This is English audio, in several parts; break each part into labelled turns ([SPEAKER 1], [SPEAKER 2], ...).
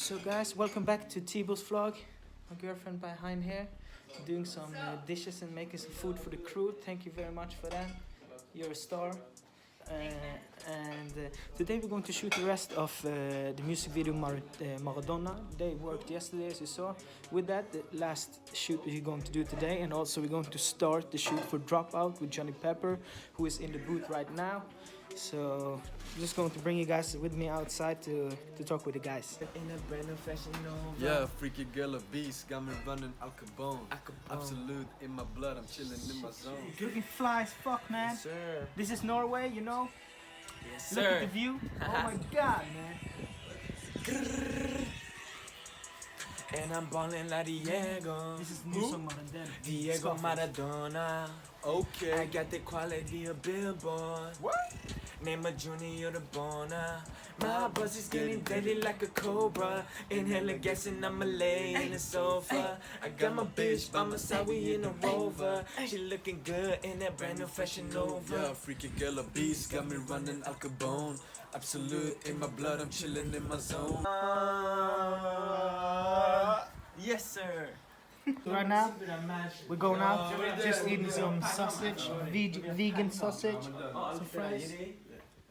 [SPEAKER 1] So guys, welcome back to Tibo's vlog. My girlfriend behind here, doing some dishes and making some food for the crew. Thank you very much for that. You're a star. Today we're going to shoot the rest of the music video Maradona. They worked yesterday, as you saw. With that, the last shoot we're going to do today, and also we're going to start the shoot for Dropout with Johnny Pepper, who is in the booth right now. So I'm just going to bring you guys with me outside to talk with the guys.
[SPEAKER 2] In a brand new fashion Nova.
[SPEAKER 3] Yeah, freaky girl, a beast, got me running Al Capone. Absolute in my blood, I'm chilling in my zone.
[SPEAKER 1] Looking fly as fuck, man.
[SPEAKER 2] Yes, sir.
[SPEAKER 1] This is Norway, you know.
[SPEAKER 2] Yes,
[SPEAKER 1] Look
[SPEAKER 2] sir.
[SPEAKER 1] at the view. Oh my god, man.
[SPEAKER 2] And I'm ballin' like Diego.
[SPEAKER 1] This is new song Maradona.
[SPEAKER 2] Diego Maradona.
[SPEAKER 3] Okay.
[SPEAKER 2] I got the quality of Billboard.
[SPEAKER 3] What?
[SPEAKER 2] Name a junior the boner. My buzz is getting deadly like a cobra. Inhaling gas and I'ma lay in the sofa. I got my bitch by my side, we in a Rover. She looking good in that brand new fashion Nova.
[SPEAKER 3] Yeah, freaky girl, a beast, got me running Al Capone. Absolute in my blood, I'm chilling in my zone.
[SPEAKER 2] Yes, sir.
[SPEAKER 1] Right now, we're going out, just eating some sausage, vegan sausage, some fries.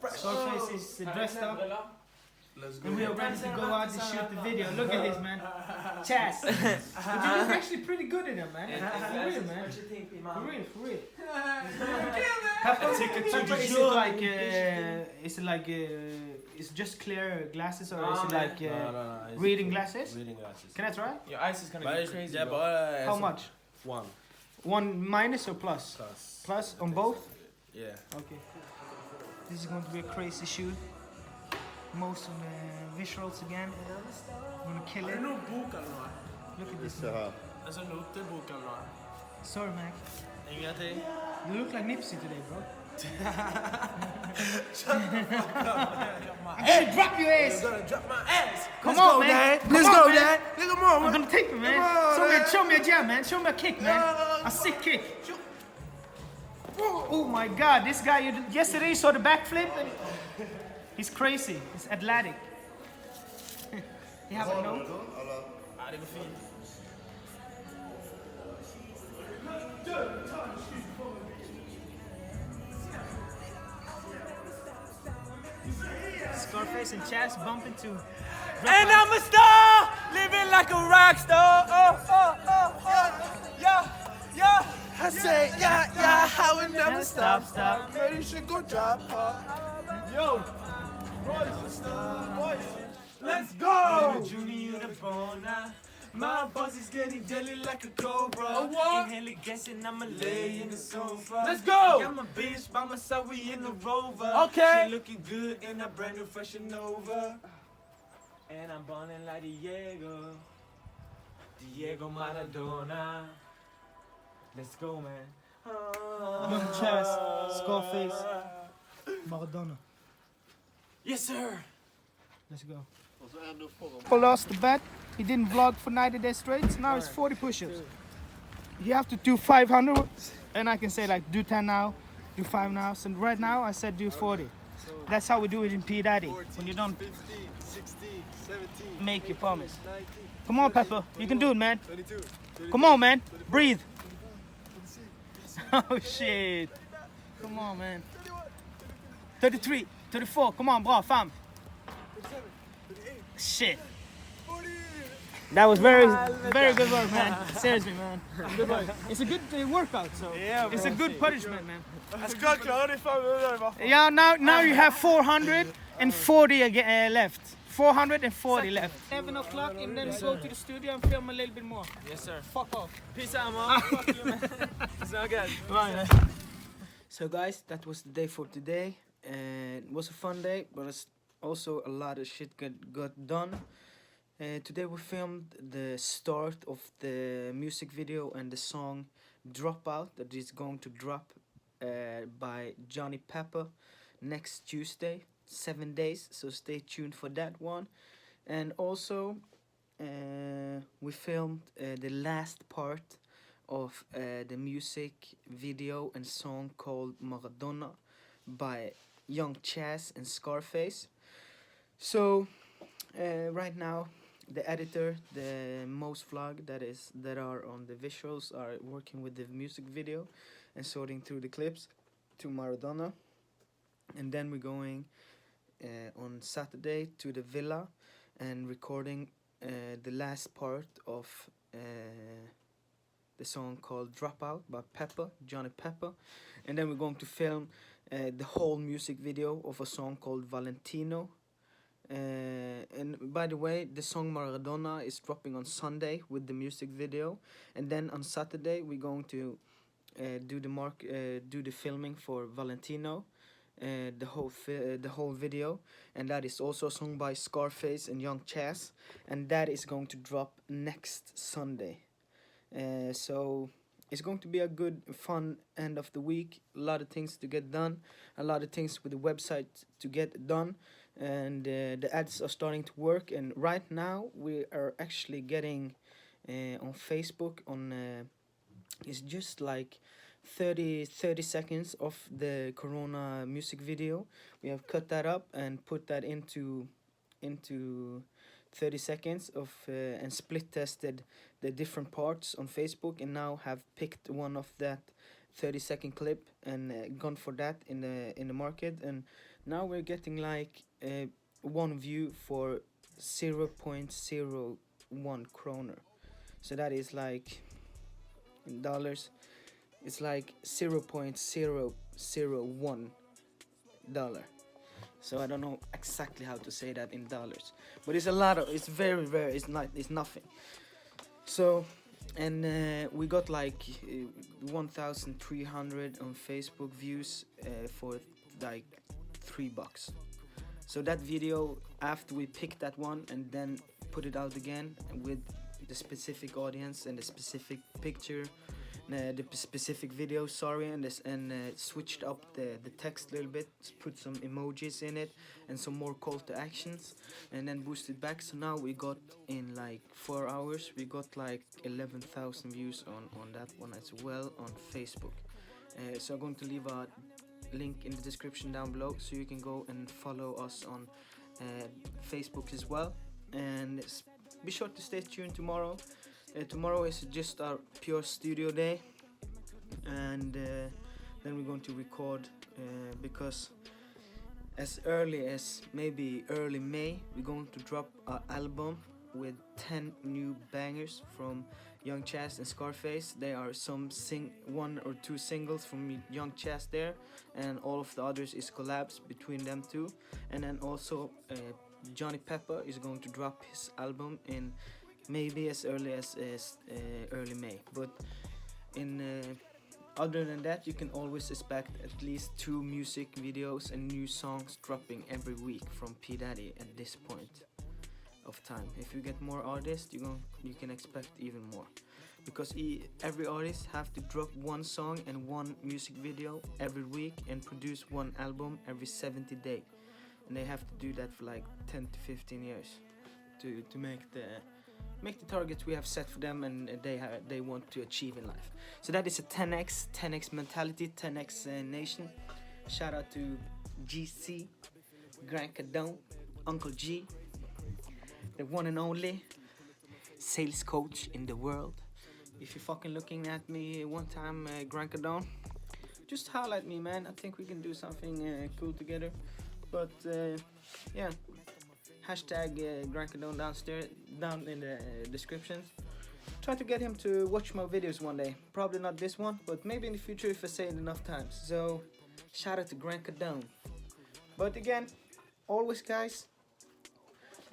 [SPEAKER 1] Scarface is dressed up, and we are ready to go out and shoot the video. Look at this, man. Chas. But you look actually pretty good in it, man. For real, man. For real. Pepper is like, it's just clear glasses, or is it like reading glasses?
[SPEAKER 4] Reading glasses.
[SPEAKER 1] Can I try?
[SPEAKER 2] Your ice is gonna be crazy.
[SPEAKER 4] Yeah,
[SPEAKER 2] bro.
[SPEAKER 4] but
[SPEAKER 1] How much?
[SPEAKER 4] one.
[SPEAKER 1] One minus or plus?
[SPEAKER 4] Plus.
[SPEAKER 1] Plus on both?
[SPEAKER 4] Yeah.
[SPEAKER 1] Okay. This is going to be a crazy shoot. Most of the visuals again. I'm gonna kill it. Look at this. Sorry, Mac.
[SPEAKER 4] Ingenting.
[SPEAKER 1] You look like Nipsey today, bro. I'm gonna drop your ass.
[SPEAKER 3] Drop my ass.
[SPEAKER 1] Come on, man.
[SPEAKER 3] Let's go, Dad.
[SPEAKER 1] Come on, I'm gonna take it, man. Show me a jab, man. Show me a kick, man. A sick kick. Oh my God, this guy, yesterday you saw the backflip. He's crazy. He's athletic. You have a note? Scarface and Chas bump into.
[SPEAKER 2] And I'm a star, living like a rock star. Yeah.
[SPEAKER 3] I say, yeah, I will never
[SPEAKER 1] Stop.
[SPEAKER 3] Maybe you should go drop her.
[SPEAKER 2] Yo,
[SPEAKER 3] Let's go!
[SPEAKER 2] junior the boner. My boss is getting deadly like a cobra.
[SPEAKER 3] what?
[SPEAKER 2] Inhaling gas and I'ma lay in the sofa.
[SPEAKER 3] Let's go!
[SPEAKER 2] Got my bitch by my side, we in the Rover.
[SPEAKER 3] Okay.
[SPEAKER 2] She looking good in a brand new fashion Nova. And I'm ballin' like Diego Maradona. Let's go, man.
[SPEAKER 1] Young Chas, Scarface, Maradona.
[SPEAKER 2] Yes, sir.
[SPEAKER 1] Let's go. Paul lost the bet. He didn't vlog for 90 days straight. So now it's 40 push-ups. You have to do 500, and I can say like do 10 now, do 5 now. So right now I said do 40. That's how we do it in P.Daddy. When you don't
[SPEAKER 3] 15, 16, 17,
[SPEAKER 1] make your promise.
[SPEAKER 3] 19,
[SPEAKER 1] Come on, Pepper. You can do it, man.
[SPEAKER 3] 22,
[SPEAKER 1] Come on, man. Breathe. Oh shit. Come on, man. 33, 34. Come on, bro. Fam.
[SPEAKER 3] 37, 38,
[SPEAKER 1] Shit.
[SPEAKER 3] 40.
[SPEAKER 1] That was very good work, man. Seriously, man. Good work. It's a good workout, so it's a good punishment, man.
[SPEAKER 3] Jag ska klara det 500.
[SPEAKER 1] Yeah, now you have 440 again, left. 440 left. 7 o'clock, and then we go to the studio and film a little bit more.
[SPEAKER 2] Yes, sir.
[SPEAKER 1] Fuck off.
[SPEAKER 2] Peace out, man. Fuck you, man. It's not good.
[SPEAKER 1] So guys, that was the day for today. It was a fun day, but it's also a lot of shit got done. Today we filmed the start of the music video and the song Dropout that is going to drop by Johnny Pepper next Tuesday, 7 days, so stay tuned for that one. And also we filmed the last part of the music video and song called Maradona by Young Chas and Scarface. So right now the editor, the most vlog that are on the visuals are working with the music video and sorting through the clips to Maradona. And then we're going on Saturday to the villa and recording the last part of the song called Dropout by Johnny Pepper. And then we're going to film the whole music video of a song called Valentino. And by the way, the song Maradona is dropping on Sunday with the music video, and then on Saturday we're going to do the filming for Valentino, the whole video, and that is also a song by Scarface and Young Chaz, and that is going to drop next Sunday. So it's going to be a good, fun end of the week. A lot of things to get done, a lot of things with the website to get done, and the ads are starting to work. And right now we are actually getting on Facebook it's just like 30 seconds of the Corona music video. We have cut that up and put that into 30 seconds of and split tested the different parts on Facebook, and now have picked one of that 30-second clip and gone for that in the market. And now we're getting like one view for 0.01 kroner. So that is like, in dollars, it's like $0.001. So I don't know exactly how to say that in dollars, but it's a lot of, it's very, it's nothing. So, and we got like 1,300 on Facebook views for like $3. So that video, after we picked that one and then put it out again with the specific audience and the specific picture, the specific video, sorry, and switched up the text a little bit, put some emojis in it and some more call to actions, and then boosted back. So now we got, in like 4 hours, we got like 11,000 views on that one as well on Facebook. So I'm going to leave a link in the description down below so you can go and follow us on Facebook as well. And be sure to stay tuned tomorrow. Tomorrow is just our pure studio day, and then we're going to record because as early as maybe early May we're going to drop our album with 10 new bangers from Young Chaz and Scarface. There are some 1 or 2 singles from Young Chaz there, and all of the others is collabs between them two. And then also Johnny Pepper is going to drop his album in maybe as early as early May. But other than that, you can always expect at least 2 music videos and new songs dropping every week from P.Daddy at this point of time. If you get more artists, you can expect even more, because every artist have to drop 1 song and 1 music video every week and produce 1 album every 70 days, and they have to do that for like 10 to 15 years to make the targets we have set for them, and they want to achieve in life. So that is a 10x mentality, 10x nation. Shout out to GC, Grand Cadon, Uncle G, the one and only sales coach in the world. If you're fucking looking at me one time, Grand Cadon, just holler at me, man. I think we can do something cool together. But yeah, hashtag Grand Cadon down in the description. Try to get him to watch my videos one day. Probably not this one, but maybe in the future if I say it enough times. So shout out to Grand Cadon. But again,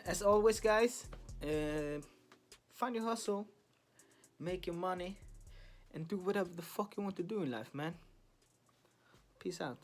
[SPEAKER 1] as always guys, find your hustle, make your money, and do whatever the fuck you want to do in life, man. Peace out.